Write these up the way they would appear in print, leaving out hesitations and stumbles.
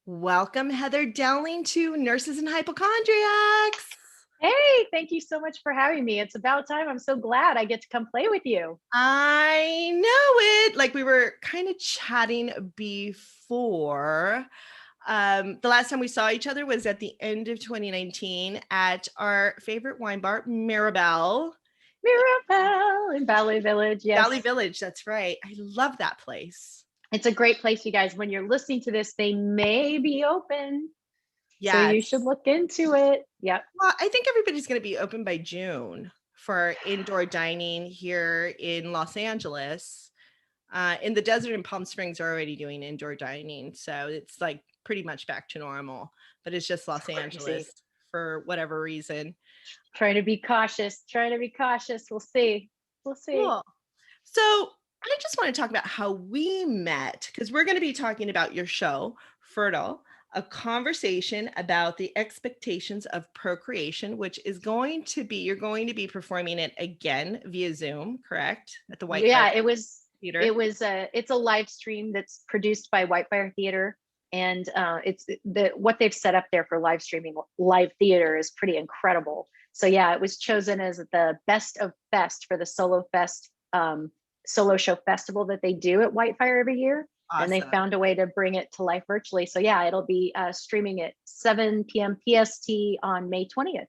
Welcome, Heather Dowling, to Nurses and Hypochondriacs. Hey, thank you so much for having me. It's about time. I'm so glad I get to come play with you. I know it. Like we were kind of chatting before. The last time we saw each other was at the end of 2019 at our favorite wine bar, Mirabelle. Mirabelle in Valley Village. Valley Yes, Village. That's right. I love that place. it's a great place, you guys. When you're listening to this, they may be open. So you should Yes. look into it. Yep. Well, I think everybody's going to be open by June for indoor dining here in Los Angeles. In the desert and Palm Springs are already doing indoor dining, so it's like pretty much back to normal. But it's just Los Crazy. Angeles for whatever reason. Trying to be cautious. Trying to be cautious. We'll see. We'll see. Cool. So I just want to talk about how we met because we're going to be talking about your show, Fertile, a conversation about the expectations of procreation, which is going to be, you're going to be performing it again via Zoom, correct? At the Whitefire Yeah, it Theater. was it's a live stream that's produced by Whitefire Theater, and it's what they've set up there for live streaming live theater is pretty incredible. So yeah, it was chosen as the best of best for the solo show festival that they do at Whitefire every year, and they Awesome. found a way to bring it to life virtually. So yeah, it'll be streaming at 7 p.m. PST on May 20th.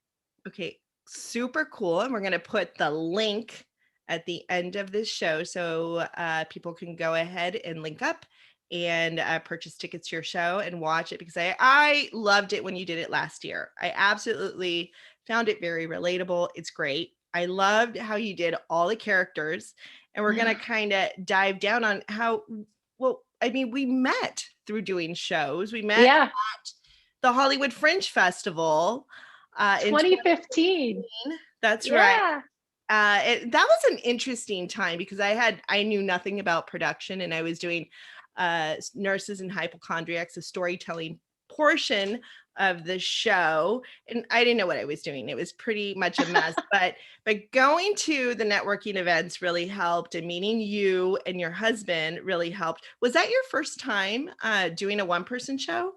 Okay, super cool. And we're going to put the link at the end of this show so people can go ahead and link up and purchase tickets to your show and watch it because I loved it when you did it last year. I absolutely found it very relatable. It's great. I loved how you did all the characters. And we're going to kind of dive down on how, well, I mean, we met through doing shows. We met Yeah, at the Hollywood Fringe Festival in 2015. 2015. That's right. Yeah. That was an interesting time because I knew nothing about production and I was doing Nurses and Hypochondriacs, a storytelling portion of the show, and I didn't know what I was doing. It was pretty much a mess, but going to the networking events really helped, and meeting you and your husband really helped. Was that your first time doing a one-person show?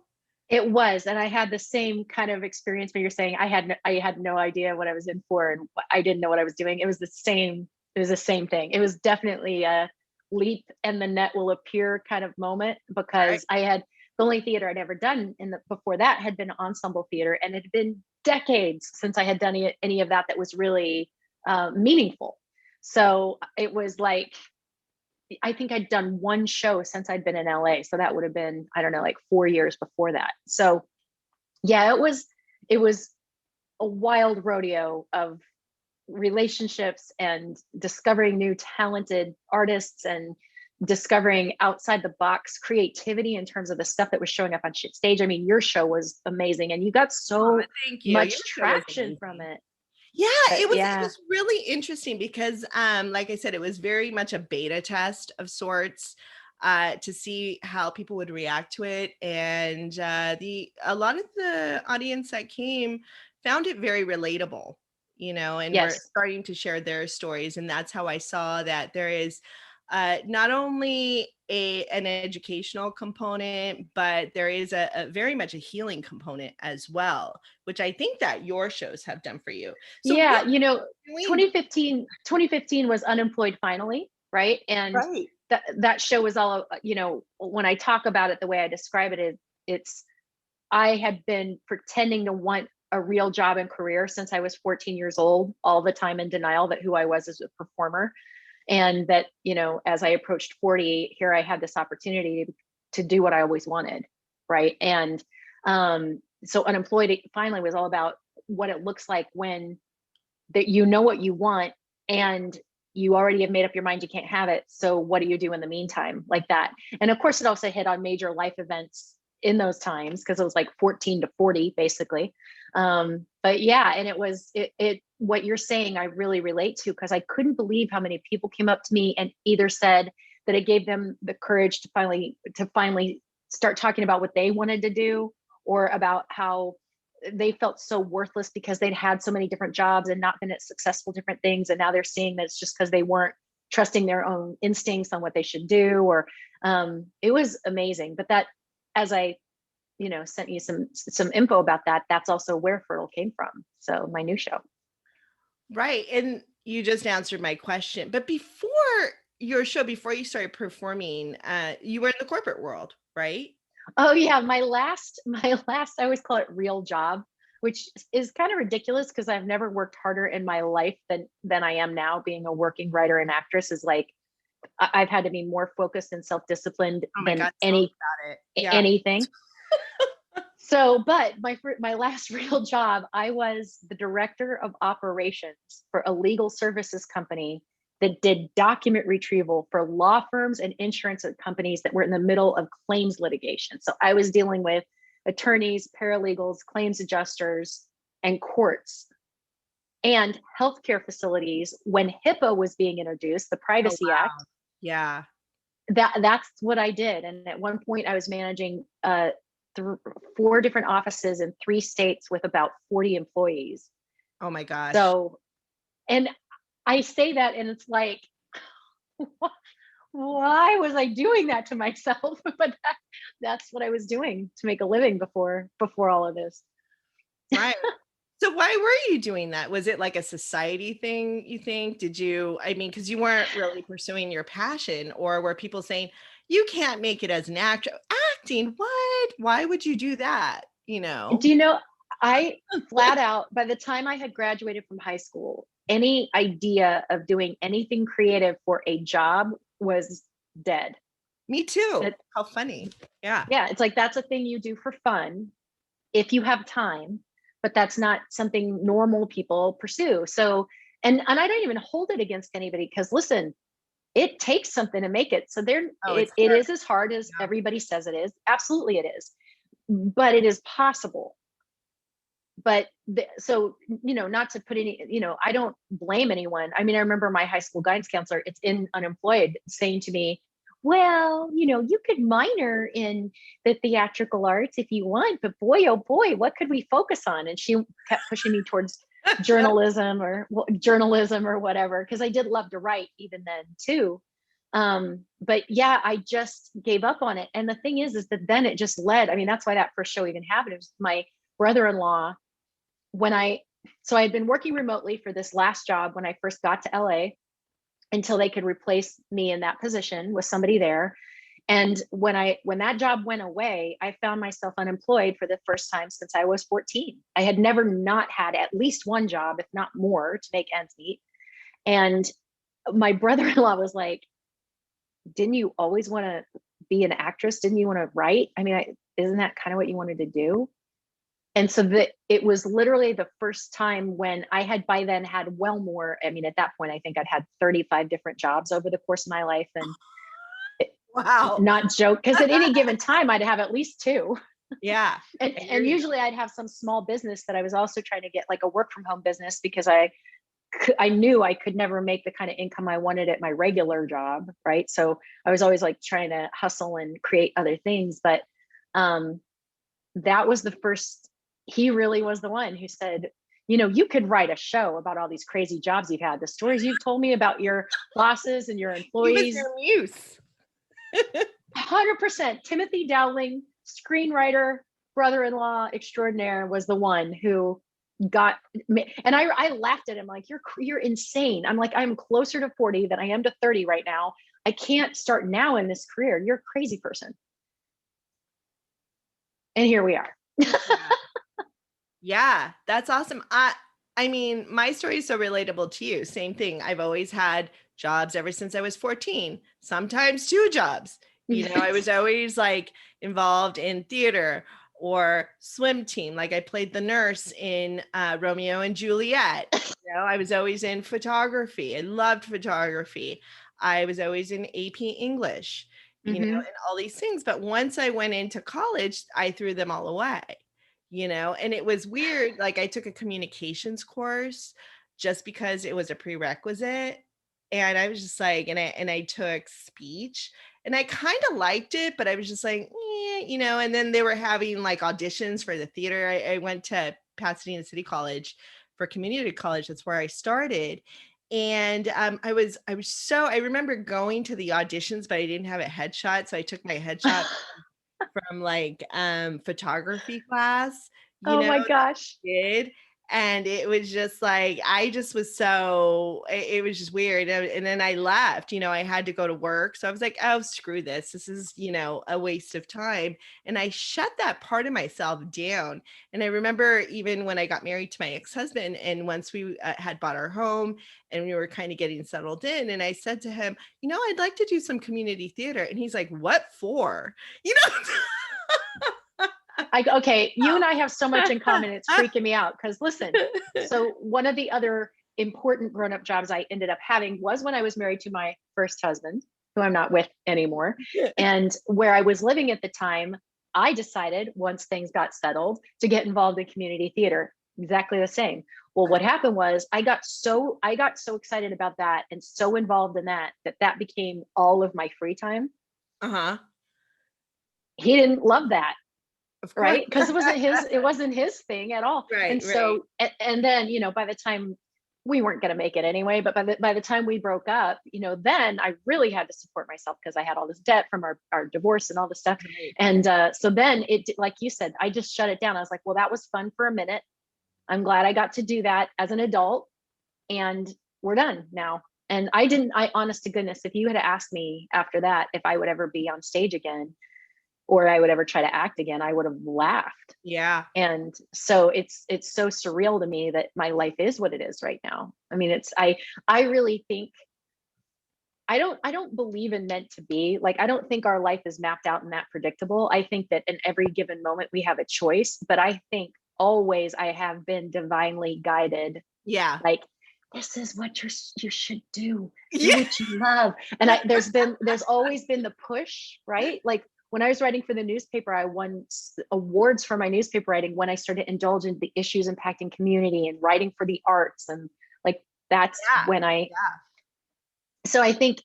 It was, and I had the same kind of experience where you're saying I had no idea what I was in for, and I didn't know what I was doing. It was the same. It was the same thing. It was definitely a leap and the net will appear kind of moment Right. because I had the only theater I'd ever done before that had been ensemble theater, and it had been decades since I had done any of that was really meaningful. So it was like I think I'd done one show since I'd been in LA. So that would have been, I don't know, like 4 years before that. So yeah, it was a wild rodeo of relationships and discovering new talented artists and discovering outside the box creativity in terms of the stuff that was showing up on stage. I mean, your show was amazing and you got Oh, so thank you. Your much show was traction from amazing. it. Yeah, it was it Yeah. was really interesting because like I said, it was very much a beta test of sorts to see how people would react to it. And the a lot of the audience that came found it very relatable, and we're Yes. starting to share their stories. And that's how I saw that there is not only an educational component, but there is a very much a healing component as well, which I think that your shows have done for you. So what Yeah, you know, are you doing? 2015 was Unemployed Finally, right? And Right. that show was all, when I talk about it, the way I describe it's I had been pretending to want a real job and career since I was 14 years old, all the time in denial that who I was as a performer. And that, as I approached 40, here I had this opportunity to do what I always wanted, right? And so Unemployed Finally was all about what it looks like when that you know what you want and you already have made up your mind you can't have it. So what do you do in the meantime, like that? And of course, it also hit on major life events in those times because it was like 14 to 40 basically. But yeah, and it what you're saying I really relate to because I couldn't believe how many people came up to me and either said that it gave them the courage to finally start talking about what they wanted to do, or about how they felt so worthless because they'd had so many different jobs and not been at successful different things, and now they're seeing that it's just because they weren't trusting their own instincts on what they should do. Or it was amazing. But that, as I sent you some info about that. That's also where Fertile came from. So my new show. Right. And you just answered my question. But before your show, before you started performing, you were in the corporate world, right? Oh yeah, my last I always call it real job, which is kind of ridiculous because I've never worked harder in my life than I am now. Being a working writer and actress is like I've had to be more focused and self-disciplined Oh my than God, tell me about it. Yeah. anything. So, but my last real job, I was the director of operations for a legal services company that did document retrieval for law firms and insurance companies that were in the middle of claims litigation. So I was dealing with attorneys, paralegals, claims adjusters, and courts and healthcare facilities when HIPAA was being introduced, the Oh, Privacy Act. wow. Yeah. That's what I did. And at one point I was managing 4 different offices in 3 states with about 40 employees. Oh my gosh. So, and I say that and it's like, why was I doing that to myself? But that's what I was doing to make a living before all of this. Right. So why were you doing that? Was it like a society thing, you think? Did you, I mean, because you weren't really pursuing your passion, or were people saying, you can't make it as an actor? Acting, what? Why would you do that? You Do know? you know, I flat out, by the time I had graduated from high school, any idea of doing anything creative for a job was dead. Me too. That How funny. Yeah. Yeah, it's like that's a thing you do for fun if you have time, but that's not something normal people pursue. So, and I don't even hold it against anybody because listen, it takes something to make it. So Oh, it's it hard. is as hard as Yeah. everybody says it is. Absolutely it is. But it is possible. But so, not to put any, I don't blame anyone. I mean, I remember my high school guidance counselor, it's in unemployed, saying to me, well, you could minor in the theatrical arts if you want, but boy, oh boy, what could we focus on? And she kept pushing me towards journalism or whatever, because I did love to write even then too. But yeah, I just gave up on it. And the thing is that then it just led. I mean, that's why that first show even happened. It was my brother-in-law when I had been working remotely for this last job when I first got to LA until they could replace me in that position with somebody there. And when that job went away, I found myself unemployed for the first time since I was 14. I had never not had at least one job, if not more, to make ends meet. And my brother-in-law was like, didn't you always want to be an actress? Didn't you want to write? I mean, isn't that kind of what you wanted to do? And so it was literally the first time when I had by then had well more. I mean, at that point, I think I'd had 35 different jobs over the course of my life. And Wow. not joke, because at any given time, I'd have at least 2. Yeah. I hear And you. usually I'd have some small business that I was also trying to get, like a work from home business, because I knew I could never make the kind of income I wanted at my regular job. Right. So I was always like trying to hustle and create other things. But that was the first, he really was the one who said, you could write a show about all these crazy jobs you've had, the stories you've told me about your bosses and your He was employees. your muse. 100%. Timothy Dowling, screenwriter, brother-in-law extraordinaire, was the one who got me. And I laughed at him like, you're insane. I'm like, I'm closer to 40 than I am to 30 right now. I can't start now in this career. You're a crazy person. And here we are. Yeah. Yeah, that's awesome. I mean, my story is so relatable to you. Same thing. I've always had jobs ever since I was 14, sometimes 2 jobs. I was always like involved in theater or swim team. Like I played the nurse in Romeo and Juliet. I was always in photography. I loved photography. I was always in AP English, Mm-hmm. and all these things. But once I went into college, I threw them all away. And it was weird. Like I took a communications course just because it was a prerequisite. And I was just like, and I took speech and I kind of liked it, but I was just like, and then they were having like auditions for the theater. I went to Pasadena City College for community college. That's where I started. And I remember going to the auditions, but I didn't have a headshot. So I took my headshot from like photography class, you Oh know, my gosh. did. And it was just like, I just was so, it was just weird. And then I left, I had to go to work. So I was like, oh, screw this. This is, a waste of time. And I shut that part of myself down. And I remember even when I got married to my ex-husband, and once we had bought our home and we were kind of getting settled in, and I said to him, I'd like to do some community theater. And he's like, what for? You Okay, you and I have so much in common. It's freaking me out because listen, know? so one of the other important grown-up jobs I ended up having was when I was married to my first husband, who I'm not with anymore. And where I was living at the time, I decided once things got settled to get involved in community theater. Exactly the same. Well, what happened was I got so excited about that and so involved in that that became all of my free time. Uh-huh. He didn't love that, Of course. right? Because it wasn't his thing at all. Right, And right. so and then by the time we weren't going to make it anyway, but by the time we broke up, then I really had to support myself because I had all this debt from our divorce and all this stuff. Right. And so then like you said, I just shut it down. I was like, well, that was fun for a minute. I'm glad I got to do that as an adult, and we're done now. And I honest to goodness, if you had asked me after that if I would ever be on stage again or I would ever try to act again, I would have laughed. Yeah. And so it's so surreal to me that my life is what it is right now. I mean, I really think I don't believe in meant to be. Like, I don't think our life is mapped out and that predictable. I think that in every given moment we have a choice, but I think always I have been divinely guided. Yeah. Like, this is what you should do. Do Yeah. what you love. And there's always been the push, right? Like when I was writing for the newspaper, I won awards for my newspaper writing when I started to indulge in the issues impacting community and writing for the arts. And like that's Yeah. when I Yeah. so I think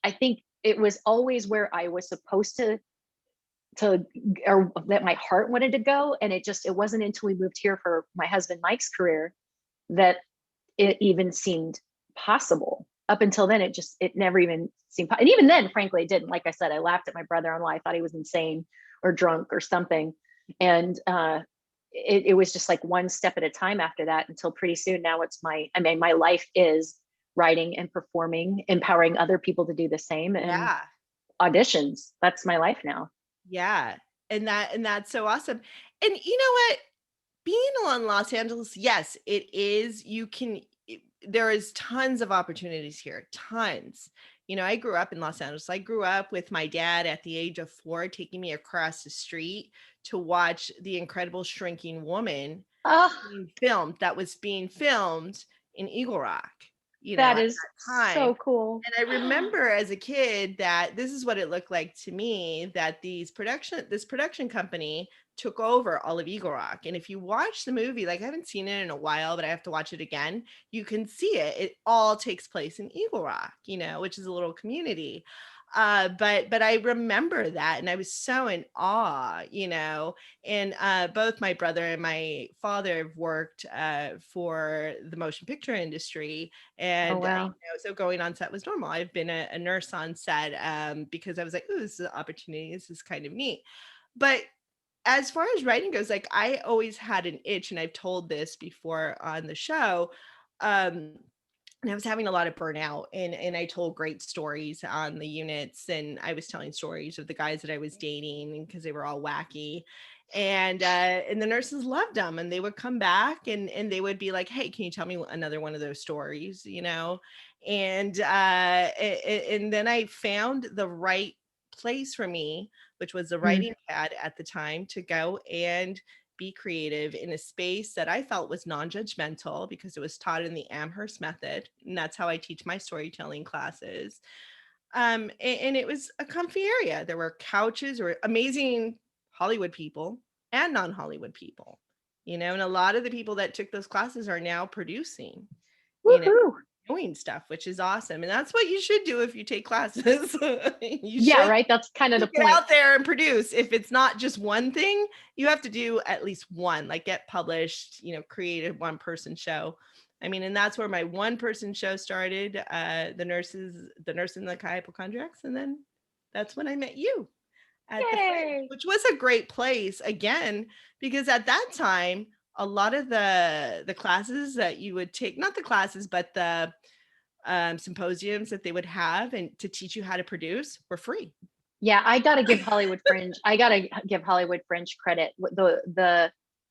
it was always where I was supposed to or that my heart wanted to go. And it wasn't until we moved here for my husband Mike's career that it even seemed possible. Up until then, it never even seemed, and even then, frankly, it didn't. Like I said, I laughed at my brother-in-law. I thought he was insane or drunk or something, and it was just like one step at a time after that. Until pretty soon, now my life is writing and performing, empowering other people to do the same, and Yeah. auditions. That's my life now. Yeah. And that's so awesome. And you know what? Being in Los Angeles, yes, it is. There is tons of opportunities here, tons. I grew up in Los Angeles. I grew up with my dad at the age of 4 taking me across the street to watch The Incredible Shrinking Woman Oh, that was being filmed in Eagle Rock, that at is that time. so cool. And I remember as a kid that this is what it looked like to me, that this production company took over all of Eagle Rock. And if you watch the movie, like I haven't seen it in a while, but I have to watch it again, you can see it. It all takes place in Eagle Rock, which is a little community. But I remember that, and I was so in awe, and both my brother and my father have worked for the motion picture industry, Oh and wow. so going on set was normal. I've been a nurse on set because I was like, "Ooh, this is an opportunity. This is kind of neat." But as far as writing goes, like I always had an itch, and I've told this before on the show. Um, and I was having a lot of burnout, and I told great stories on the units, and I was telling stories of the guys that I was dating because they were all wacky. And the nurses loved them, and they would come back, and they would be like, "Hey, can you tell me another one of those stories?" And then I found the right place for me, which was the Mm. writing pad at the time, to go and be creative in a space that I felt was non-judgmental because it was taught in the Amherst method, and that's how I teach my storytelling classes. And it was a comfy area. There were couches or amazing Hollywood people and non-Hollywood people, and a lot of the people that took those classes are now producing, you know, Woohoo. doing stuff, which is awesome. And that's what you should do if you take classes. You Yeah, should right. That's kind of the get point. out there and produce. If it's not just one thing, you have to do at least one, like get published, create a one person show. I mean, and that's where my one person show started, the nurse and the hypochondriacs. And then that's when I met you. at the Fringe, Yay. which was a great place again, because at that time, a lot of the classes that you would take, not the classes, but the symposiums that they would have and to teach you how to produce were free. Yeah, I gotta give Hollywood Fringe. I gotta give Hollywood Fringe credit.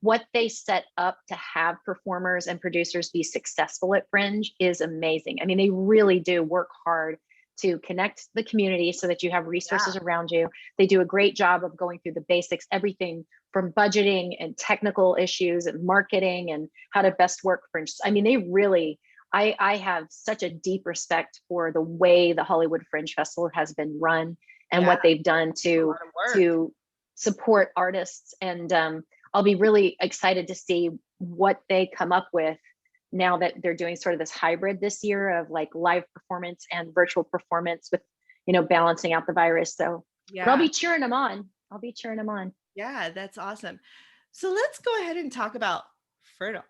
What they set up to have performers and producers be successful at Fringe is amazing. I mean, they really do work hard to connect the community so that you have Yeah. resources around you. They do a great job of going through the basics, everything from budgeting and technical issues and marketing and how to best work Fringe. I mean, they really. I have such a deep respect for the way the Hollywood Fringe Festival has been run and Yeah. what they've done A lot of work. to support artists. And I'll be really excited to see what they come up with now that they're doing sort of this hybrid this year of like live performance and virtual performance with, balancing out the virus. So, but I'll Yeah. be cheering them on. I'll be cheering them on. Yeah, that's awesome. So let's go ahead and talk about Fertile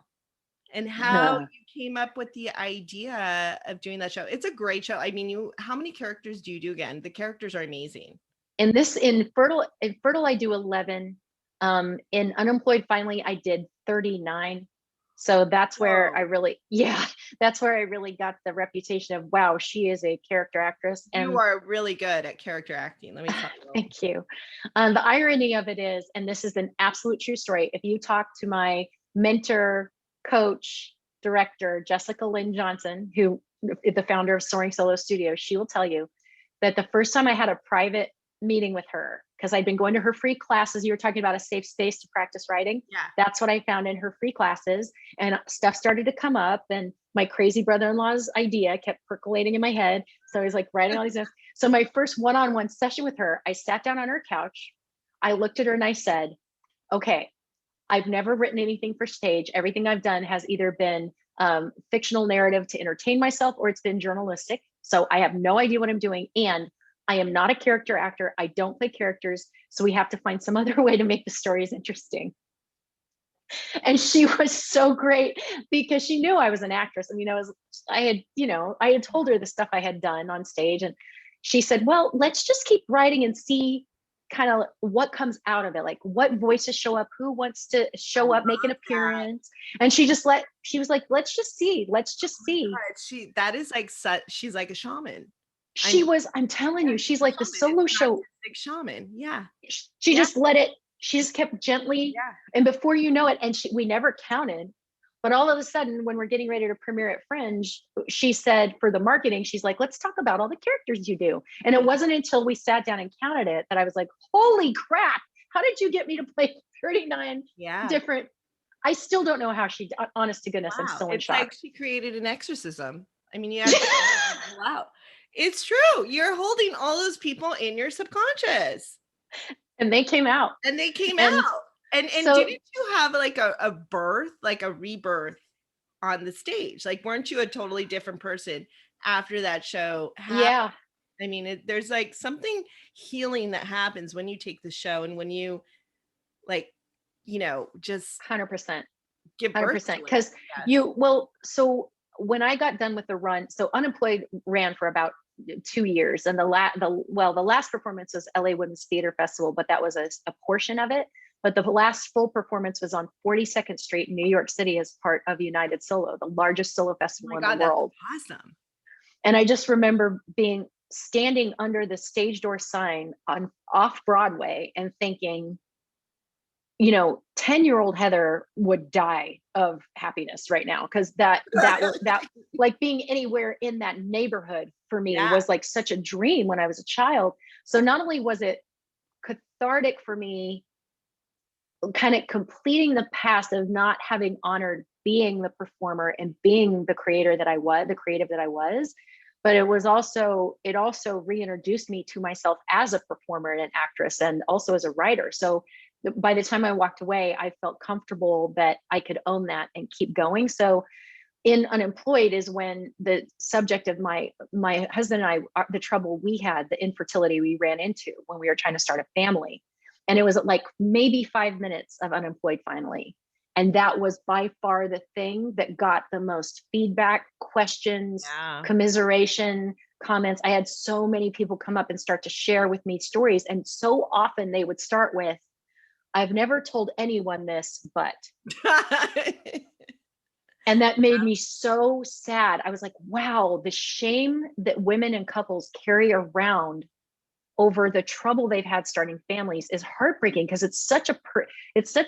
and how you came up with the idea of doing that show. It's a great show. I mean, how many characters do you do again? The characters are amazing. In Fertile I do 11. In Unemployed Finally I did 39. So that's where I Whoa. really, yeah, that's where I really got the reputation of, wow, she is a character actress. You And are really good at character acting, let me tell you. thank you. The irony of it is, and this is an absolute true story, if you talk to my mentor, coach, director, Jessica Lynn Johnson, who the founder of Soaring Solo Studio, she will tell you that the first time I had a private meeting with her, because I'd been going to her free classes, you were talking about a safe space to practice writing. Yeah. That's what I found in her free classes. And stuff started to come up, and my crazy brother-in-law's idea kept percolating in my head. So I was like writing all these notes. So my first one-on-one session with her, I sat down on her couch. I looked at her and I said, okay, I've never written anything for stage. Everything I've done has either been fictional narrative to entertain myself, or it's been journalistic. So I have no idea what I'm doing. And I am not a character actor. I don't play characters. So we have to find some other way to make the stories interesting. And she was so great because she knew I was an actress. I mean, I had told her the stuff I had done on stage, and she said, well, let's just keep writing and see kind of what comes out of it. Like what voices show up, who wants to I show love up, make an that. appearance. And she was like, let's just see, let's just see. That is like she's like a shaman. I She mean, was, I'm telling yeah, you, she's she's a like the shaman. It's solo an show. artistic shaman. Yeah. She Yeah. just let it, she just kept gently. Yeah. And before you know it, and we never counted, but all of a sudden, when we're getting ready to premiere at Fringe, she said for the marketing, she's like, let's talk about all the characters you do. And it wasn't until we sat down and counted it that I was like, holy crap, how did you get me to play 39 Yeah. different? I still don't know how honest to goodness, I'm Wow. still in It's like shock. she created an exorcism. I mean, you have to pull out. It's true. You're holding all those people in your subconscious. And they came out. And they came And out. And so, didn't you have like a birth, like a rebirth on the stage? Like, weren't you a totally different person after that show happened? yeah, I mean, there's like something healing that happens when you take the show and when you like, just 100%. give birth 100%. to it. Because Yes. so when I got done with the run, so Unemployed ran for about 2 years, and the last performance was LA Women's Theater Festival, but that was a portion of it. But the last full performance was on 42nd Street in New York City as part of United Solo, the largest solo Oh festival my in the God, that's world. awesome. And I just remember standing under the stage door sign on off Broadway and thinking, 10-year-old Heather would die of happiness right now, because that like being anywhere in that neighborhood for me Yeah. was like such a dream when I was a child. So not only was it cathartic for me, kind of completing the past of not having honored being the performer and being the creator that I was, the creative that I was, but it also reintroduced me to myself as a performer and an actress, and also as a writer. So by the time I walked away, I felt comfortable that I could own that and keep going. So in Unemployed is when the subject of my husband and I, the trouble we had, the infertility we ran into when we were trying to start a family. And it was like maybe 5 minutes of Unemployed Finally. And that was by far the thing that got the most feedback, questions, Yeah. commiseration, comments. I had so many people come up and start to share with me stories. And so often they would start with, I've never told anyone this, but, and that made me so sad. I was like, wow, the shame that women and couples carry around over the trouble they've had starting families is heartbreaking, because it's such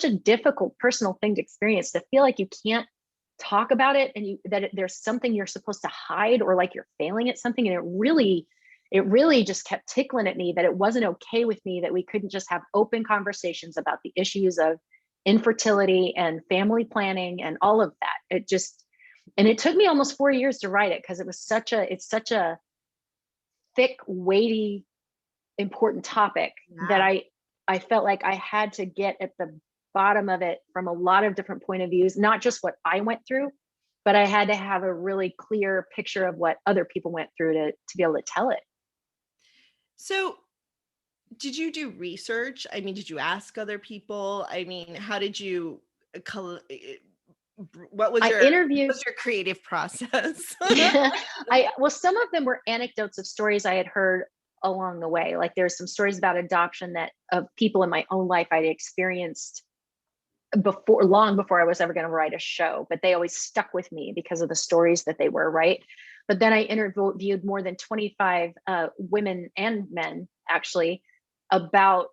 a difficult personal thing to experience, to feel like you can't talk about it, and there's something you're supposed to hide, or like you're failing at something. And it really just kept tickling at me that it wasn't okay with me, that we couldn't just have open conversations about the issues of infertility and family planning and all of that. And it took me almost 4 years to write it, because it's such a thick, weighty, important topic that Yeah. I felt like I had to get at the bottom of it from a lot of different point of views, not just what I went through, but I had to have a really clear picture of what other people went through to be able to tell it. So, did you do research? I mean, did you ask other people? I mean, how did you what was I your interviewed creative process? Yeah, well, some of them were anecdotes of stories I had heard along the way. Like, there's some stories about adoption that of people in my own life I'd experienced before, long before I was ever going to write a show, but they always stuck with me because of the stories that they were, right? But then I interviewed more than 25 women and men, actually, about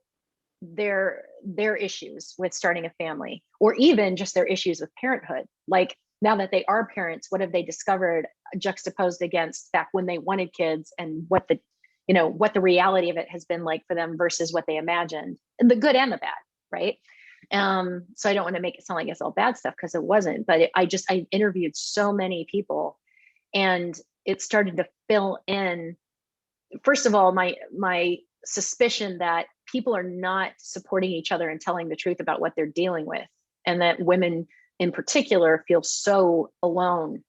their issues with starting a family, or even just their issues with parenthood. Like, now that they are parents, what have they discovered, juxtaposed against back when they wanted kids, and what the reality of it has been like for them versus what they imagined, and the good and the bad, right? So I don't want to make it sound like it's all bad stuff, because it wasn't. But I interviewed so many people, and it started to fill in, first of all, my suspicion that people are not supporting each other and telling the truth about what they're dealing with, and that women in particular feel so alone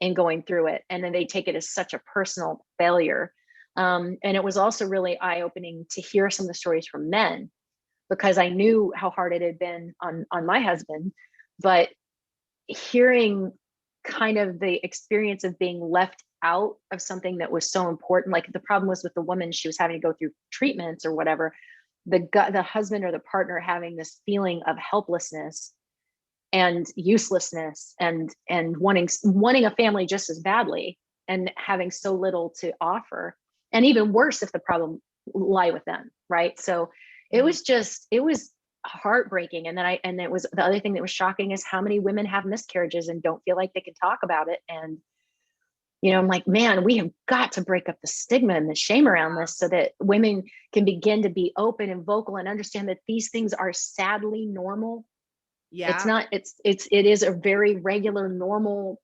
in going through it, and then they take it as such a personal failure. And it was also really eye-opening to hear some of the stories from men, because I knew how hard it had been on my husband, but hearing kind of the experience of being left out of something that was so important. Like, the problem was with the woman, she was having to go through treatments or whatever, the husband or the partner having this feeling of helplessness and uselessness, and wanting a family just as badly, and having so little to offer. And even worse if the problem lie with them, right? So Mhm. it was heartbreaking. And it was, the other thing that was shocking is how many women have miscarriages and don't feel like they can talk about it. And I'm like, man, we have got to break up the stigma and the shame around this, so that women can begin to be open and vocal and understand that these things are sadly normal. It's Yeah. not, it is a very regular, normal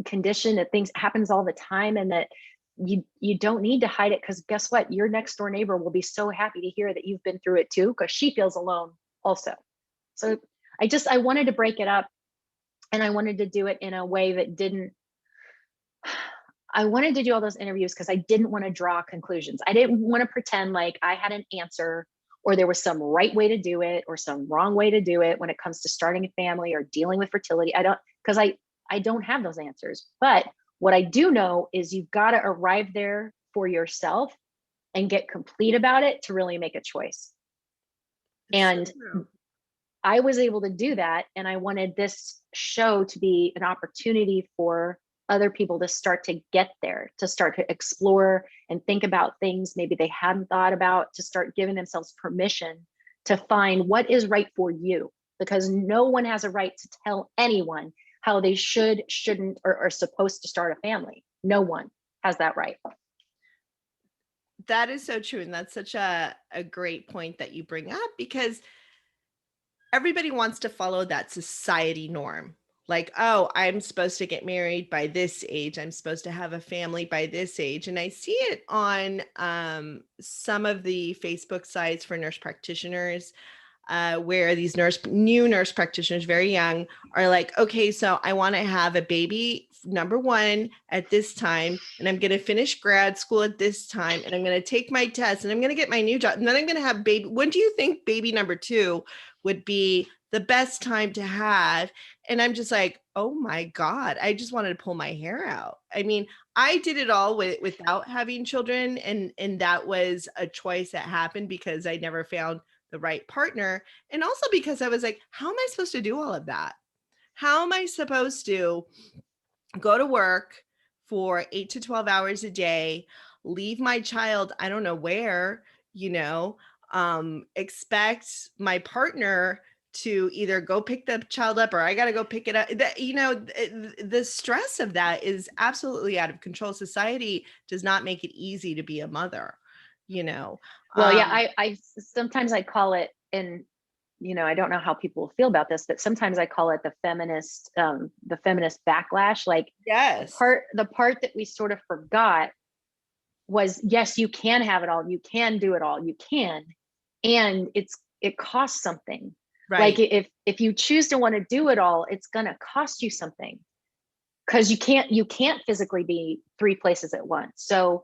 condition, that things happens all the time, and that you don't need to hide it, because guess what? Your next door neighbor will be so happy to hear that you've been through it too, because she feels alone also. So I wanted to break it up, and I wanted to do it in a way that didn't, I wanted to do all those interviews because I didn't want to draw conclusions. I didn't want to pretend like I had an answer, or there was some right way to do it or some wrong way to do it when it comes to starting a family or dealing with fertility. Because I don't have those answers. But what I do know is you've got to arrive there for yourself and get complete about it to really make a choice. It's so And true. I was able to do that. And I wanted this show to be an opportunity for other people to start to get there, to start to explore and think about things maybe they hadn't thought about, to start giving themselves permission to find what is right for you. Because no one has a right to tell anyone how they should, shouldn't, or are supposed to start a family. No one has that right. That is so true, and that's such a great point that you bring up, because everybody wants to follow that society norm. Like, oh, I'm supposed to get married by this age. I'm supposed to have a family by this age. And I see it on some of the Facebook sites for nurse practitioners, where these new nurse practitioners, very young, are like, okay, so I want to have a baby, number one, at this time, and I'm going to finish grad school at this time, and I'm going to take my test, and I'm going to get my new job, and then I'm going to have baby. When do you think baby number two would be the best time to have. And I'm just like, oh my God, I just wanted to pull my hair out. I mean, I did it all without having children, and that was a choice that happened because I never found the right partner. And also because I was like, how am I supposed to do all of that? How am I supposed to go to work for 8 to 12 hours a day, leave my child, I don't know where, expect my partner to either go pick the child up or I got to go pick it up. The stress of that is absolutely out of control. Society does not make it easy to be a mother, you know. Well, yeah, Um, sometimes I call it, and I don't know how people feel about this, but sometimes I call it the feminist backlash. Like yes. the part that we sort of forgot was, yes, you can have it all, you can do it all, you can, and it costs something. Like Right. if you choose to want to do it all, it's going to cost you something, because you can't physically be three places at once. So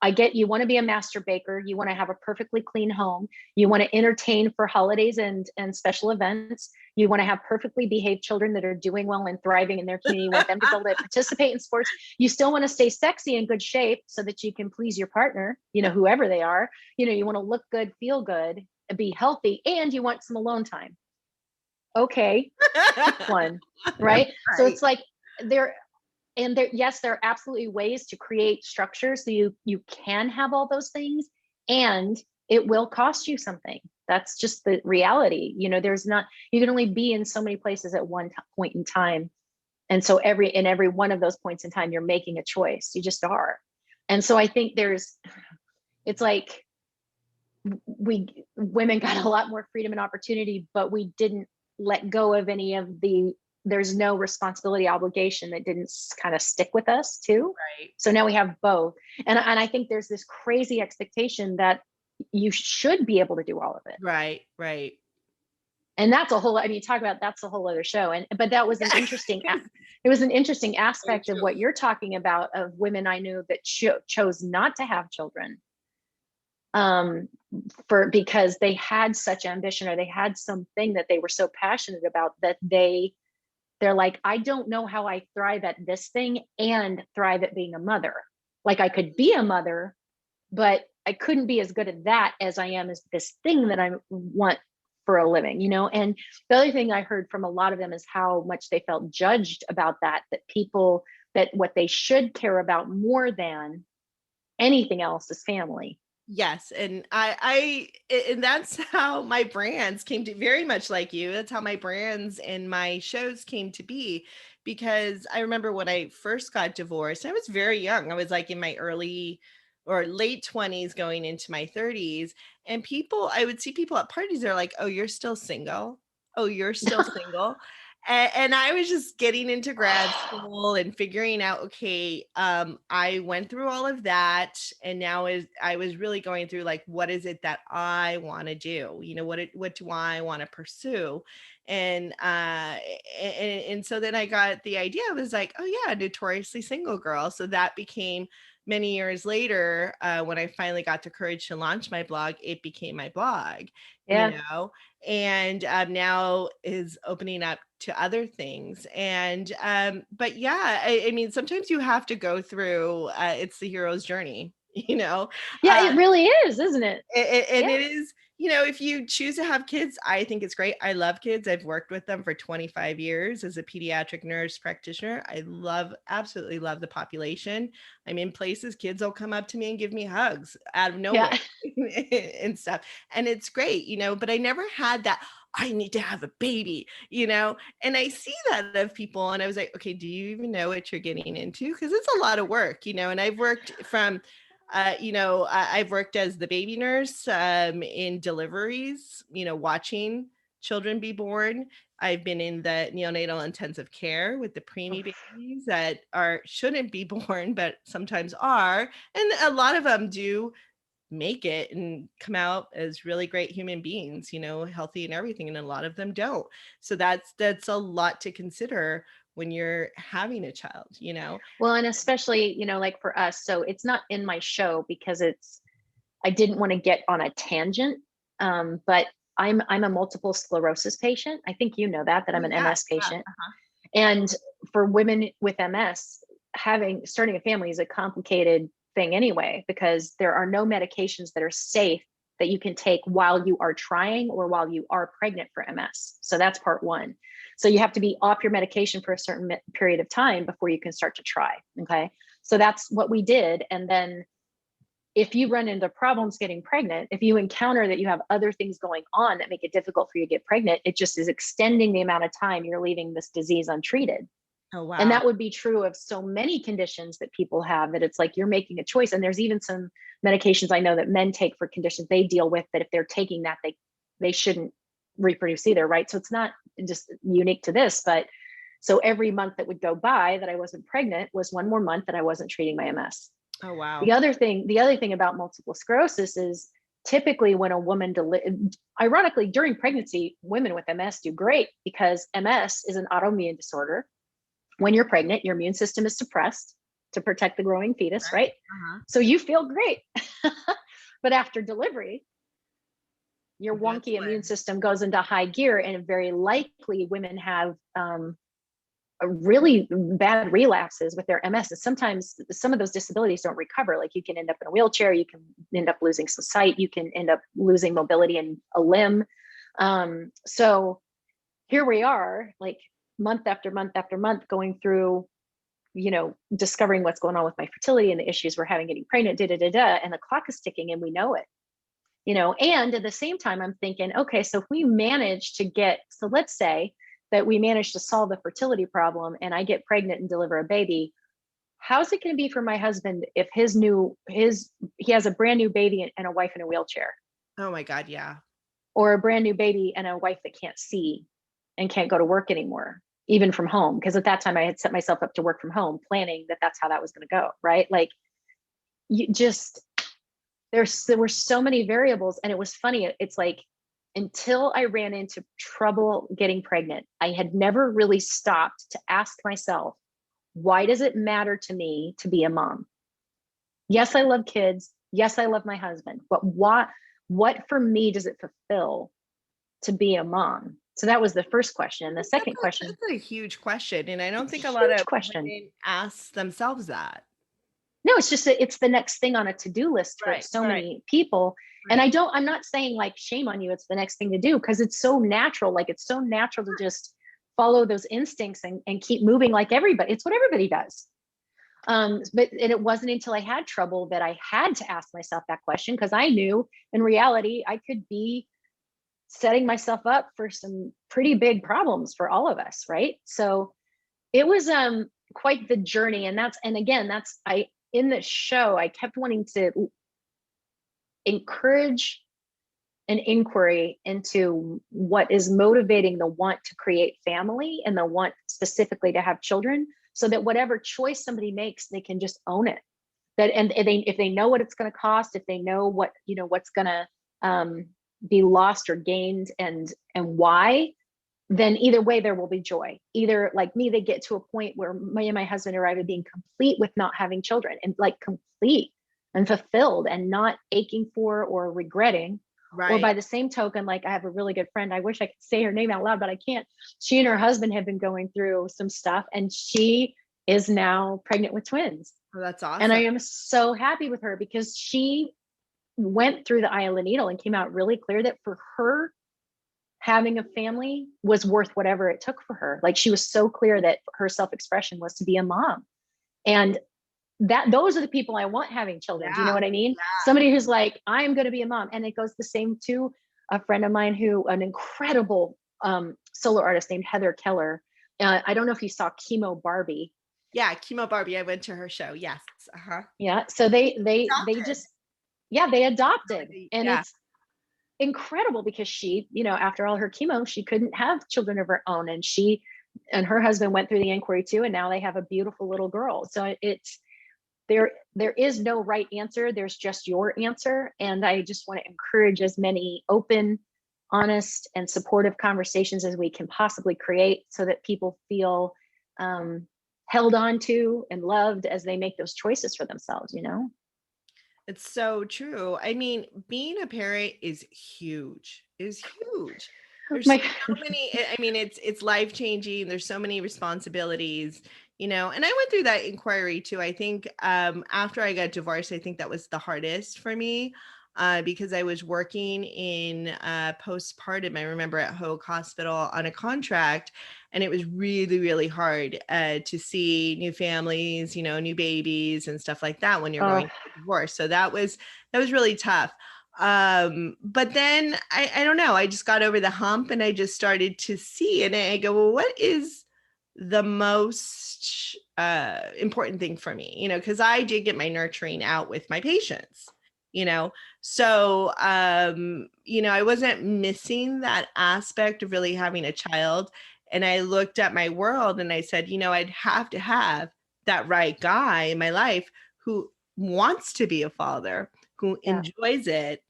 I get, you want to be a master baker, you want to have a perfectly clean home, you want to entertain for holidays and special events, you want to have perfectly behaved children that are doing well and thriving in their community, you want them to be able to participate in sports, you still want to stay sexy and good shape so that you can please your partner, whoever they are, you want to look good, feel good, and be healthy, and you want some alone time. Okay, pick one, right? So Right. it's like, there and there, yes, there are absolutely ways to create structures so you can have all those things, and it will cost you something. That's just the reality. There's not, you can only be in so many places at one point in time, and so every one of those points in time, you're making a choice. You just are. And so I think it's like, we women got a lot more freedom and opportunity, but we didn't let go of any of there's no responsibility, obligation that didn't kind of stick with us too. Right. So now we have both. And I think there's this crazy expectation that you should be able to do all of it. Right. Right. And that's a whole, I mean, talk about, that's a whole other show. But that was it was an interesting Very aspect of true. what you're talking about, of women I knew that chose not to have children, um, because they had such ambition, or they had something that they were so passionate about, that they're like, I don't know how I thrive at this thing and thrive at being a mother. Like, I could be a mother, but I couldn't be as good at that as I am as this thing that I want for a living, And the other thing I heard from a lot of them is how much they felt judged about that what they should care about more than anything else is family. Yes, and and that's how my brands came to, very much like you. That's how my brands and my shows came to be, because I remember when I first got divorced, I was very young. I was like in my early or late 20s going into my 30s, and I would see people at parties, they're like, "Oh, you're still single? Oh, you're still single?" And I was just getting into grad school and figuring out, okay, I went through all of that, and now is I was really going through, like, what is it that I want to do? What do I want to pursue? And and so then I got the idea. I was like, oh yeah, notoriously single girl. So that became, many years later, when I finally got the courage to launch my blog, it became my blog, you Yeah. know and now is opening up to other things. And but yeah, I mean, sometimes you have to go through, it's the hero's journey. Yeah, uh it really is, isn't it? and Yeah. it is, if you choose to have kids, I think it's great. I love kids. I've worked with them for 25 years as a pediatric nurse practitioner. Absolutely love the population. I'm in places, kids will come up to me and give me hugs out of nowhere Yeah. and stuff. And it's great, but I never had that, I need to have a baby, and I see that of people. And I was like, okay, do you even know what you're getting into? Because it's a lot of work, and I've worked from I've worked as the baby nurse, in deliveries, watching children be born. I've been in the neonatal intensive care with the preemie Oof. babies that shouldn't be born, but sometimes are. And a lot of them do make it and come out as really great human beings, healthy and everything. And a lot of them don't. So that's a lot to consider when you're having a child. Well, and especially, like for us, so it's not in my show because I didn't want to get on a tangent. But I'm a multiple sclerosis patient. I think you know that Oh I'm an yeah, MS yeah. patient. And for women with MS, starting a family is a complicated thing anyway, because there are no medications that are safe that you can take while you are trying or while you are pregnant for MS. So that's part one. So you have to be off your medication for a certain period of time before you can start to try. Okay. So that's what we did. And then if you run into problems getting pregnant, if you encounter that you have other things going on that make it difficult for you to get pregnant, it just is extending the amount of time you're leaving this disease untreated. Oh And wow. that would be true of so many conditions that people have, that it's like you're making a choice. And there's even some medications I know that men take for conditions they deal with, that if they're taking that, they shouldn't reproduce either, right? So it's not just unique to this, but so every month that would go by that I wasn't pregnant was one more month that I wasn't treating my MS. Oh The wow. other thing, the other thing about multiple sclerosis is typically when a woman, ironically, during pregnancy, women with MS do great, because MS is an autoimmune disorder. When you're pregnant, your immune system is suppressed to protect the growing fetus, Right. right? So you feel great. But after delivery, your That's wonky immune when. system goes into high gear, and very likely women have a really bad relapses with their MS. And sometimes some of those disabilities don't recover. Like you can end up in a wheelchair, you can end up losing some sight, you can end up losing mobility in a limb. So here we are, like month after month after month, going through, discovering what's going on with my fertility and the issues we're having getting pregnant, and the clock is ticking and we know it. And at the same time, I'm thinking, okay, so if we manage to so let's say that we manage to solve the fertility problem and I get pregnant and deliver a baby, how's it going to be for my husband if he has a brand new baby and a wife in a wheelchair, Oh my God. Yeah. or a brand new baby and a wife that can't see and can't go to work anymore, even from home? Because at that time I had set myself up to work from home, planning that that's how that was going to go. Right. Like you just, there were so many variables. And it was funny. It's like, until I ran into trouble getting pregnant, I had never really stopped to ask myself, why does it matter to me to be a mom? Yes, I love kids. Yes, I love my husband. But what for me does it fulfill to be a mom? So that was the first question. And the second question, That's a huge question, and I don't it's a think a lot huge of question. women ask themselves that. No, it's just that it's the next thing on a to-do list for Right. so Right. many people. And Right. I'm not saying like shame on you, it's the next thing to do, because it's so natural. Like it's so natural to just follow those instincts and keep moving like everybody. It's what everybody does. And it wasn't until I had trouble that I had to ask myself that question, because I knew in reality I could be setting myself up for some pretty big problems for all of us, right? So it was quite the journey. And again, that's I in the show I kept wanting to encourage an inquiry into what is motivating the want to create family and the want specifically to have children, so that whatever choice somebody makes, they can just own it. That and if they know what it's going to cost, if they know what's going to be lost or gained, and why, then either way there will be joy. Either like me, they get to a point where me and my husband arrive at being complete with not having children, and like complete and fulfilled and not aching for or regretting. Or Right. by the same token, like I have a really good friend, I wish I could say her name out loud, but I can't. She and her husband have been going through some stuff, and she is now pregnant with twins. Oh, that's And I awesome. am so happy with her, because she went through the eye of the needle and came out really clear that for her, having a family was worth whatever it took for her. Like she was so clear that her self-expression was to be a mom. And that those are the people I want having children. Do you know Yeah. what I mean? Yeah. Somebody who's like, I'm going to be a mom. And it goes the same to a friend of mine an incredible solo artist named Heather Keller. I don't know if you saw Chemo Barbie. Yeah. Chemo Barbie. I went to her show. Yes. Uh-huh. Yeah. So they Adopted. just, yeah, they adopted. And Yeah. it's incredible, because she, after all her chemo, she couldn't have children of her own. And she and her husband went through the inquiry too. And now they have a beautiful little girl. So it's, there is no right answer. There's just your answer. And I just want to encourage as many open, honest, and supportive conversations as we can possibly create, so that people feel held on to and loved as they make those choices for themselves. It's so true. I mean, being a parent is huge, is huge. There's My so many, I mean, it's life-changing. There's so many responsibilities, and I went through that inquiry too. I think after I got divorced, I think that was the hardest for me because I was working in postpartum. I remember at Hoag Hospital on a contract, and it was really, really hard to see new families, new babies and stuff like that when you're oh going through a divorce. So that was really tough. But then I don't know, I just got over the hump and I just started to see, and I go, well, what is the most important thing for me? Because I did get my nurturing out with my patients, you know so I wasn't missing that aspect of really having a child. And I looked at my world and I said, I'd have to have that right guy in my life who wants to be a father, who yeah, enjoys it,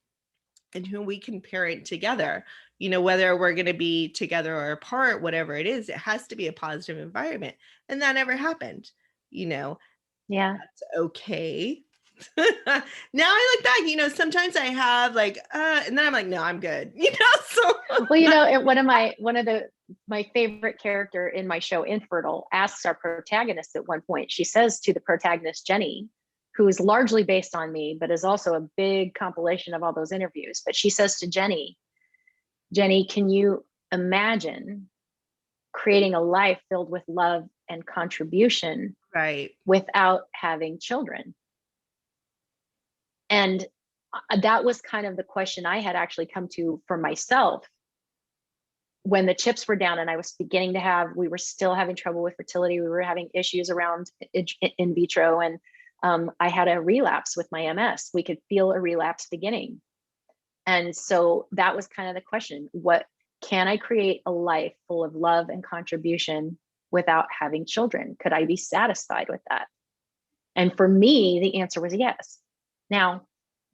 and who we can parent together. Whether we're going to be together or apart, whatever it is, it has to be a positive environment. And that never happened. You know, yeah. that's okay. Now I look back, sometimes I have like, and then I'm like, no, I'm good. So Well, and one of the my favorite character in my show, Infertile, asks our protagonist at one point. She says to the protagonist, Jenny, who is largely based on me, but is also a big compilation of all those interviews. But she says to Jenny, Jenny, can you imagine creating a life filled with love and contribution right. without having children? And that was kind of the question I had actually come to for myself when the chips were down and I was beginning to we were still having trouble with fertility. We were having issues around in vitro. And I had a relapse with my MS. We could feel a relapse beginning. And so that was kind of the question: what can I create a life full of love and contribution without having children? Could I be satisfied with that? And for me, the answer was yes. Now,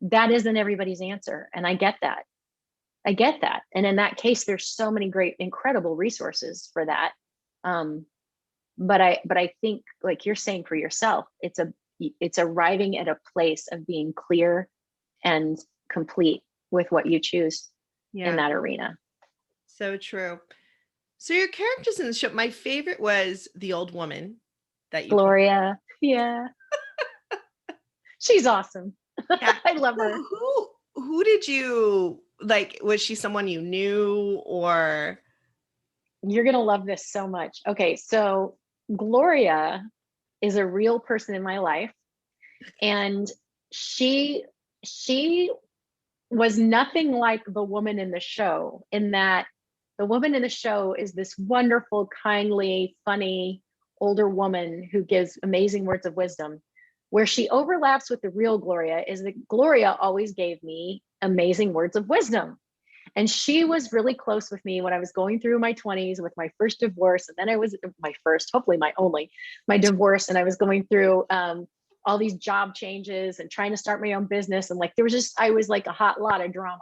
that isn't everybody's answer. And I get that. I get that. And in that case, there's so many great, incredible resources for that. Um, but I think, like you're saying for yourself, it's arriving at a place of being clear and complete with what you choose in Yeah, that arena. so true. So your characters in the show, my favorite was the old woman that you played. Gloria, yeah, she's awesome. Yeah. I love her. Who did you like? Was she someone you knew or? You're gonna love this so much. Okay, so Gloria is a real person in my life, and she she was nothing like the woman in the show, in that the woman in the show is this wonderful, kindly, funny older woman who gives amazing words of wisdom. Where she overlaps with the real Gloria is that Gloria always gave me amazing words of wisdom. And she was really close with me when I was going through my 20s with my first divorce. And then I was my first, hopefully my only, my divorce. And I was going through all these job changes and trying to start my own business. And like, I was like a hot lot of drama.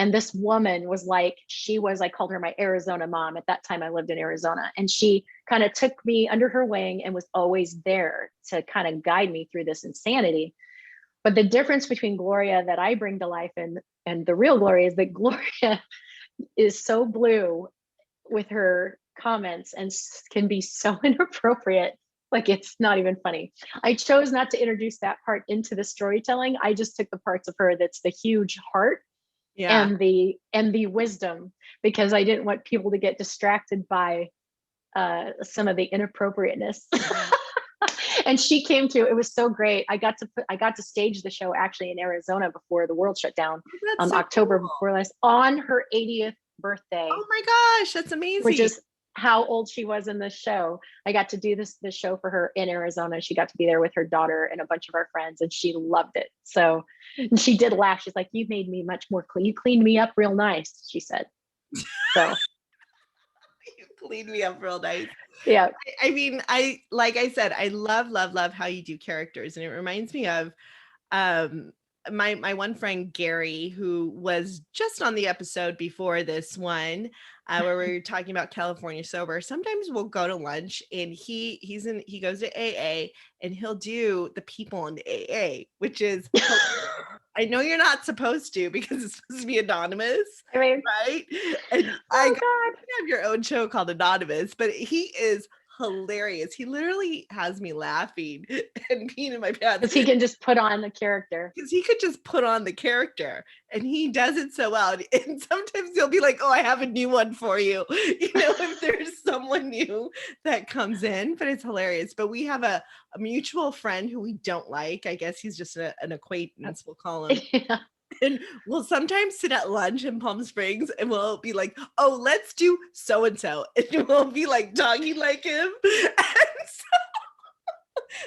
And this woman was like, I called her my Arizona mom. At that time, I lived in Arizona. And she kind of took me under her wing and was always there to kind of guide me through this insanity. But the difference between Gloria that I bring to life and the real Gloria is that Gloria is so blue with her comments and can be so inappropriate. Like, it's not even funny. I chose not to introduce that part into the storytelling. I just took the parts of her that's the huge heart Yeah. and the wisdom, because I didn't want people to get distracted by some of the inappropriateness. And she came to, it was so great. I got to stage the show actually in Arizona before the world shut down, That's so October cool. before last, on her 80th birthday, Oh my gosh, that's which amazing. is how old she was in the show. I got to do this show for her in Arizona. She got to be there with her daughter and a bunch of our friends, and she loved it. So, and she did laugh. She's like, "You made me much more clean. You cleaned me up real nice," she said. So, You cleaned me up real nice. yeah. I mean, like I said, I love, love, love how you do characters. And it reminds me of um my one friend Gary, who was just on the episode before this one, where we were talking about California sober. Sometimes we'll go to lunch, and he goes to AA, and he'll do the people in AA, which is I know you're not supposed to because it's supposed to be anonymous, I mean, right? And I oh go, God. "You have your own show called Anonymous," but he is hilarious. He literally has me laughing and peeing in my pants Because he can just put on the character. because he could just put on the character, and he does it so well. And sometimes he'll be like, "Oh, I have a new one for you," if there's someone new that comes in, but it's hilarious. But we have a mutual friend who we don't like. I guess he's just an acquaintance, we'll call him. Yeah. And we'll sometimes sit at lunch in Palm Springs, and we'll be like, "Oh, let's do so and so," and we'll be like talking like him. And so,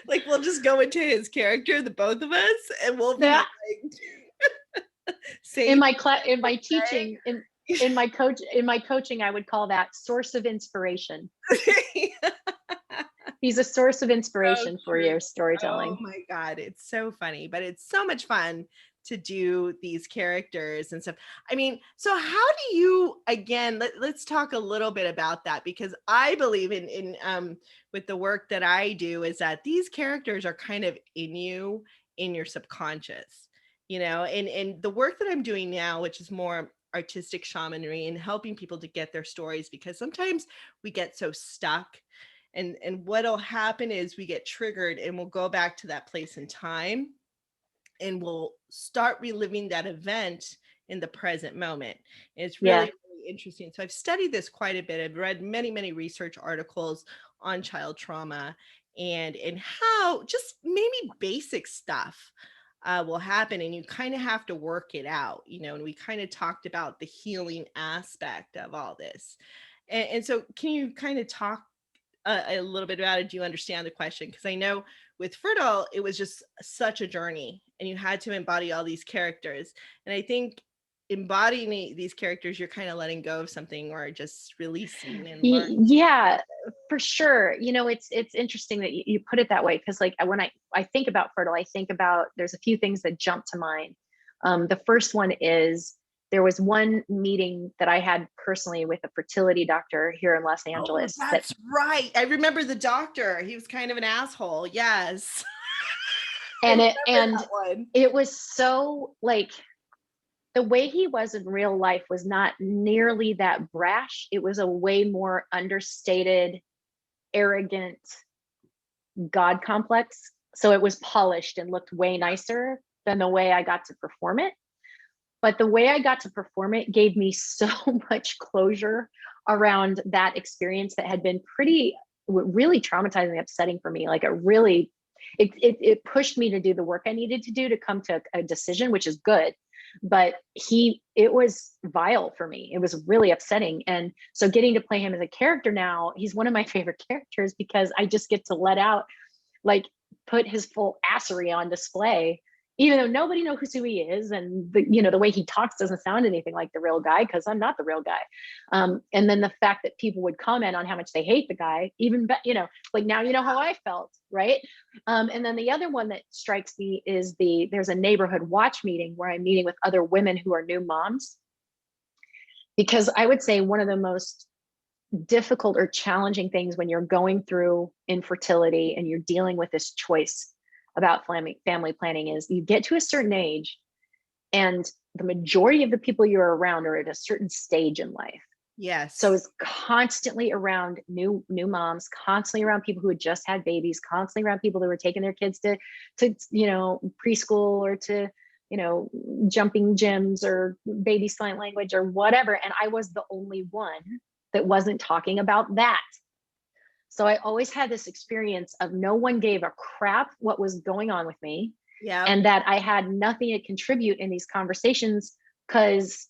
like, we'll just go into his character, the both of us, and we'll be Yeah. like, In same. my class, in my teaching, in my coaching, I would call that source of inspiration. He's a source of So inspiration for true. your Oh storytelling. my God, it's so funny, but it's so much fun to do these characters and stuff. I mean, so how do you, again, let's talk a little bit about that, because I believe in with the work that I do is that these characters are kind of in your subconscious, and the work that I'm doing now, which is more artistic shamanry and helping people to get their stories, because sometimes we get so stuck, and what'll happen is we get triggered and we'll go back to that place in time, and we'll start reliving that event in the present moment. And it's Yeah. really interesting. So I've studied this quite a bit. I've read many research articles on child trauma, and how just maybe basic stuff will happen, and you kind of have to work it out, and we kind of talked about the healing aspect of all this. And so can you kind of talk a little bit about it? Do you understand the question? Because I know with Fertile, it was just such a journey, and you had to embody all these characters. And I think embodying these characters, you're kind of letting go of something, or just releasing and learning. Yeah, for sure. It's interesting that you put it that way, because like when I think about fertile, I think about, there's a few things that jump to mind. The first one is, there was one meeting that I had personally with a fertility doctor here in Los Oh, Angeles that, that's right. I remember the doctor. He was kind of an asshole. Yes. I and remember it and that one. it was so like, the way he was in real life was not nearly that brash. It was a way more understated, arrogant God complex. So it was polished and looked way nicer than the way I got to perform it. But the way I got to perform it gave me so much closure around that experience that had been really traumatizing, upsetting for me. Like it pushed me to do the work I needed to do to come to a decision, which is good. But it was vile for me. It was really upsetting. And so getting to play him as a character now, he's one of my favorite characters, because I just get to let out, like, put his full assery on display, even though nobody knows who he is. And the way he talks doesn't sound anything like the real guy, because I'm not the real guy. And then the fact that people would comment on how much they hate the guy, even, like, now you know how I felt, right? And then the other one that strikes me is there's a neighborhood watch meeting where I'm meeting with other women who are new moms. Because I would say one of the most difficult or challenging things when you're going through infertility and you're dealing with this choice about family planning is, you get to a certain age, and the majority of the people you're around are at a certain stage in life. So Yes. it's constantly around new moms, constantly around people who had just had babies, constantly around people that were taking their kids to preschool, or to jumping gyms, or baby sign language, or whatever. And I was the only one that wasn't talking about that. So I always had this experience of no one gave a crap what was going on with me, Yeah. and that I had nothing to contribute in these conversations, because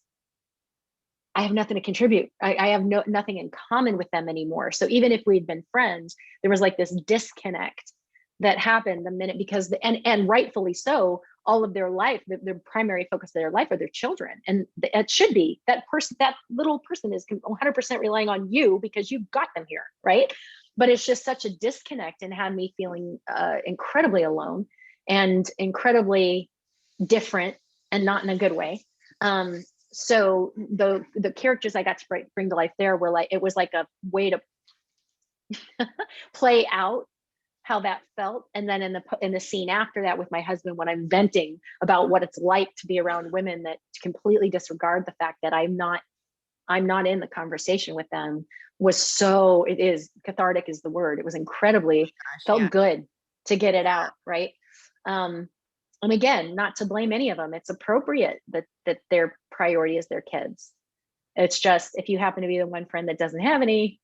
I have nothing to contribute. I have nothing in common with them anymore. So even if we'd been friends, there was like this disconnect that happened the minute, because and rightfully so, all of their life, their primary focus of their life are their children. And it should be that little person is 100% relying on you, because you got them here, right? But it's just such a disconnect, and had me feeling incredibly alone, and incredibly different and not in a good way. So the characters I got to bring to life there were like, it was like a way to play out how that felt. And then in the scene after that with my husband, when I'm venting about what it's like to be around women that completely disregard the fact that I'm not in the conversation with them, was so, it is cathartic is the word. It was incredibly, Gosh, yeah. felt good to get it out, right? And again, not to blame any of them. It's appropriate that their priority is their kids. It's just, if you happen to be the one friend that doesn't have any,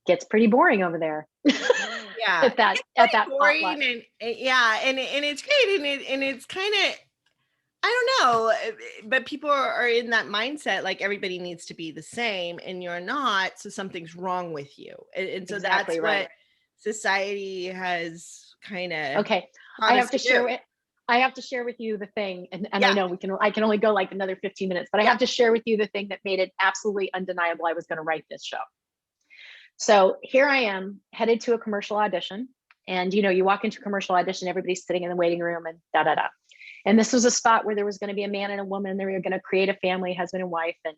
gets pretty boring over there. Yeah, at that potluck. boring and yeah, and it's great, and it's kind of, I don't know, but people are in that mindset like everybody needs to be the same, and you're not, so something's wrong with you, and so that's Exactly right. what society has kind of Okay, I taught us have to to do. share it. I have to share with you the thing, and I Yeah, know I can only go like another 15 minutes, but I yeah, have to share with you the thing that made it absolutely undeniable I was going to write this show. So here I am headed to a commercial audition. And you walk into a commercial audition, everybody's sitting in the waiting room and da da da. And this was a spot where there was going to be a man and a woman. They were going to create a family, husband and wife. And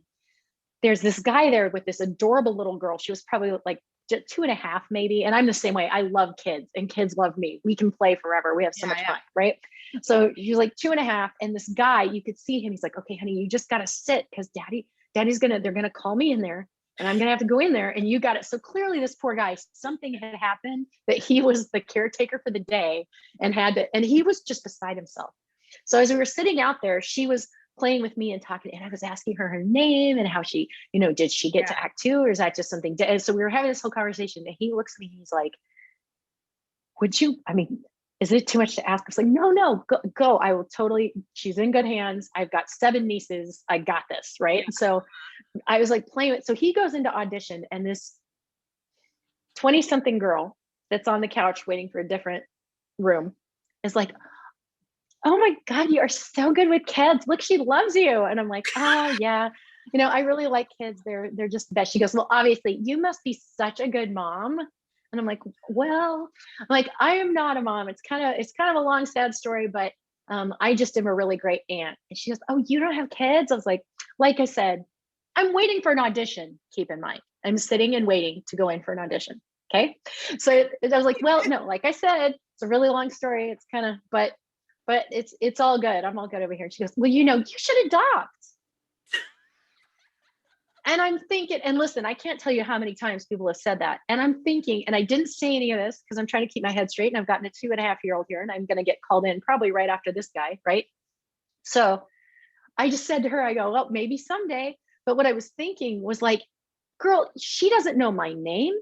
there's this guy there with this adorable little girl. She was probably like 2.5, maybe. And I'm the same way. I love kids and kids love me. We can play forever. We have so yeah, much yeah. fun, right? So she's like 2.5. And this guy, you could see him. He's like, okay, honey, you just got to sit because they're going to call me in there and I'm going to have to go in there and you got it. So clearly this poor guy, something had happened that he was the caretaker for the day and he was just beside himself. So as we were sitting out there, she was playing with me and talking, and I was asking her name and how she, did she get to act 2 or is that just something? And so we were having this whole conversation and he looks at me, he's like, is it too much to ask? I was like, no, go. I will totally, she's in good hands. I've got 7 nieces. I got this. Right. Yeah. And so I was like playing it. So he goes into audition and this 20 something girl that's on the couch waiting for a different room is like, oh my God, you are so good with kids. Look, she loves you. And I'm like, oh yeah. I really like kids. They're just the best. She goes, well, obviously you must be such a good mom. And I'm like, well, I am not a mom. It's kind of a long, sad story, but I just am a really great aunt. And she goes, oh, you don't have kids? I was like I said, I'm waiting for an audition. Keep in mind, I'm sitting and waiting to go in for an audition. Okay. So I was like, well, no, like I said, it's a really long story. It's kind of, but it's all good. I'm all good over here. And she goes, well, you should adopt. And I'm thinking, and listen, I can't tell you how many times people have said that. And I'm thinking, and I didn't say any of this because I'm trying to keep my head straight. And I've gotten a 2.5-year-old here, and I'm going to get called in probably right after this guy. Right. So I just said to her, I go, well, maybe someday. But what I was thinking was like, girl, she doesn't know my name.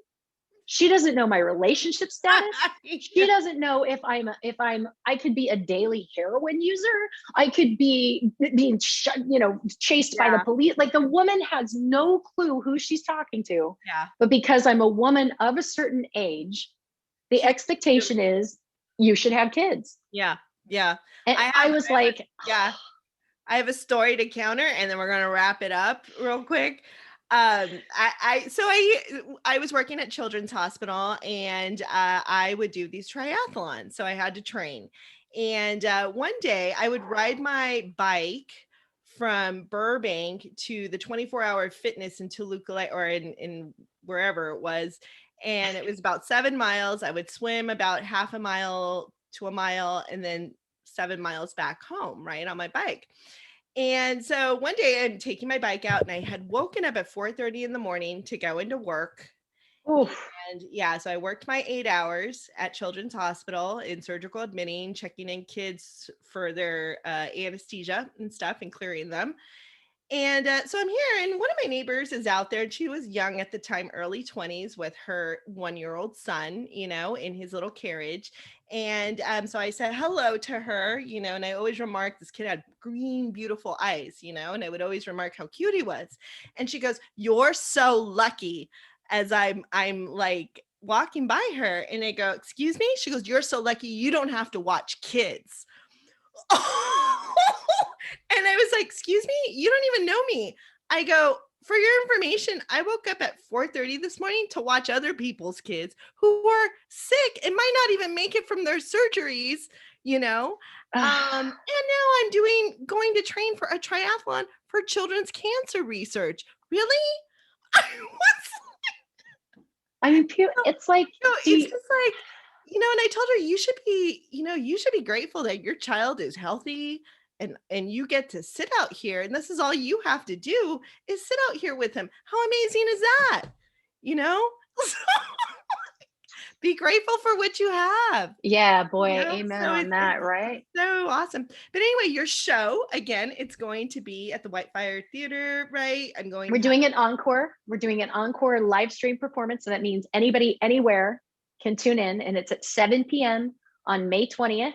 She doesn't know my relationship status. She doesn't know if I could be a daily heroin user. I could be being chased by the Yeah, police. Like the woman has no clue who she's talking to. yeah. But because I'm a woman of a certain age, the expectation is you should have kids. Yeah, yeah. And I was like, Yeah. I have a story to counter, and then we're gonna wrap it up real quick. I was working at Children's Hospital, and I would do these triathlons, so I had to train. And one day, I would ride my bike from Burbank to the 24-hour fitness in Toluca, or in wherever it was, and it was about 7 miles. I would swim about half a mile to a mile, and then 7 miles back home, right, on my bike. And so one day I'm taking my bike out, and I had woken up at 4:30 in the morning to go into work. oof. And yeah, so I worked my 8 hours at Children's Hospital in surgical admitting, checking in kids for their anesthesia and stuff and clearing them. And so I'm here, and one of my neighbors is out there. And she was young at the time, early 20s, with her 1-year-old son, in his little carriage. And so I said hello to her, and I always remarked this kid had green, beautiful eyes, and I would always remark how cute he was. And she goes, "You're so lucky," as I'm like walking by her, and I go, "Excuse me?" She goes, "You're so lucky you don't have to watch kids." And I was like, "Excuse me? You don't even know me." I go, "For your information, I woke up at 4:30 this morning to watch other people's kids who were sick and might not even make it from their surgeries, you know?" And now I'm going to train for a triathlon for children's cancer research. Really? I was I mean, it's like, no, do it's you, just like, and I told her you should be grateful that your child is healthy and you get to sit out here and this is all you have to do is sit out here with him. How amazing is that? You know? Be grateful for what you have. yeah, boy, amen So on that, right? it's so awesome. But anyway, your show, again, it's going to be at the Whitefire Theater, right? I'm going We're to have doing an encore. We're doing an encore live stream performance. So that means anybody, anywhere can tune in, and it's at 7 p.m. on May 20th.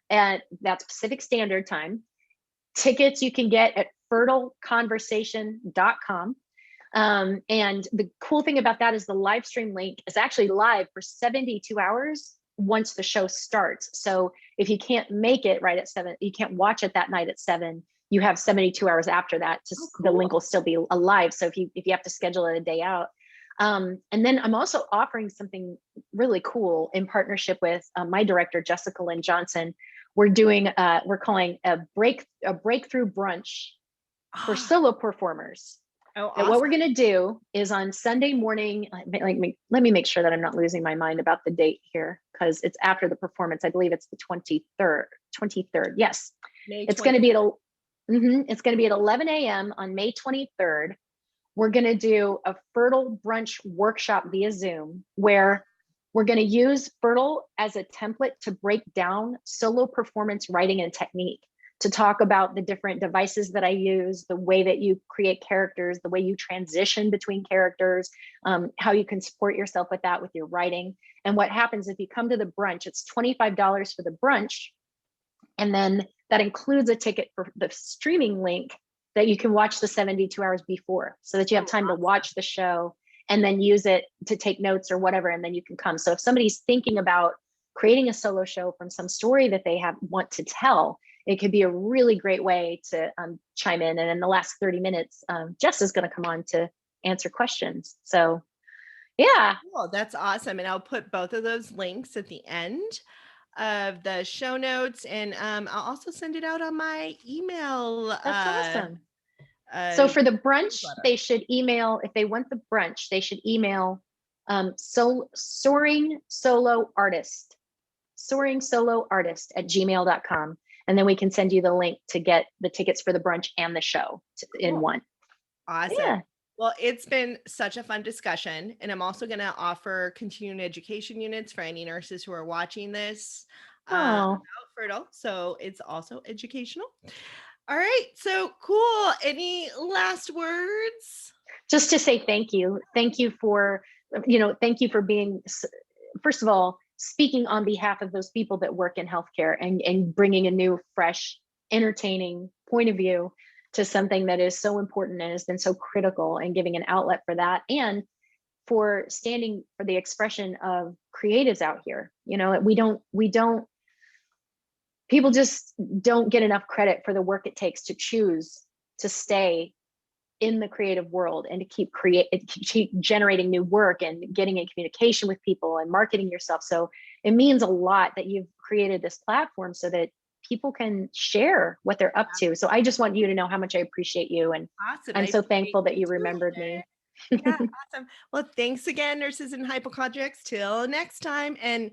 And that's Pacific Standard Time. Tickets you can get at fertileconversation.com. And the cool thing about that is the live stream link is actually live for 72 hours once the show starts. So if you can't make it right at 7, you can't watch it that night at 7, you have 72 hours after that to the link will still be alive. So if you have to schedule it a day out. And then I'm also offering something really cool in partnership with my director, Jessica Lynn Johnson. We're doing we're calling a breakthrough brunch for solo performers. Oh, And what we're awesome. going to do is on Sunday morning, let me make sure that I'm not losing my mind about the date here, because it's after the performance. I believe it's the 23rd. Yes. May It's going to be 23rd. it's going to be at 11 a.m. on May 23rd. We're going to do a fertile brunch workshop via Zoom where we're going to use fertile as a template to break down solo performance writing and technique, to talk about the different devices that I use, the way that you create characters, the way you transition between characters, how you can support yourself with that with your writing. And what happens if you come to the brunch, it's $25 for the brunch. And then that includes a ticket for the streaming link that you can watch the 72 hours before, so that you have time to watch the show and then use it to take notes or whatever, and then you can come. So if somebody's thinking about creating a solo show from some story that they want to tell, it could be a really great way to chime in. And in the last 30 minutes, Jess is going to come on to answer questions. So yeah. Cool. That's awesome. And I'll put both of those links at the end of the show notes. And I'll also send it out on my email. That's awesome. So for the brunch, newsletter. they should email, if they want the brunch, they should email soaring solo artist at gmail.com. And then we can send you the link to get the tickets for the brunch and the show in one. Awesome. Yeah. Well, it's been such a fun discussion. And I'm also going to offer continuing education units for any nurses who are watching this about fertile. So it's also educational. All right. So cool. Any last words? Just to say thank you. Thank you for being, first of all, speaking on behalf of those people that work in healthcare and bringing a new, fresh, entertaining point of view to something that is so important and has been so critical, and giving an outlet for that, and for standing for the expression of creatives out here. People just don't get enough credit for the work it takes to choose to stay in the creative world and to keep generating new work and getting in communication with people and marketing yourself. So it means a lot that you've created this platform so that people can share what they're up to. So I just want you to know how much I appreciate you. And Awesome. I'm so thankful that you remembered me. Yeah, awesome. Well, thanks again, nurses and hypochondriacs. Till next time. And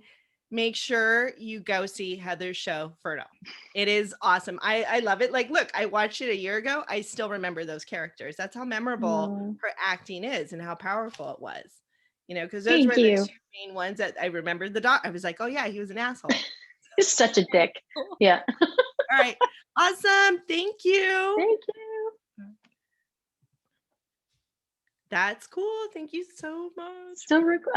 make sure you go see Heather's show, Fertile. It is awesome. I love it. Like, look, I watched it a year ago. I still remember those characters. That's how memorable her acting is and how powerful it was. Because those were the two main ones that I remembered. The doc, I was like, oh yeah, he was an asshole. He's such a dick. Yeah. All right. Awesome. Thank you. Thank you. That's cool. Thank you so much. Still recording.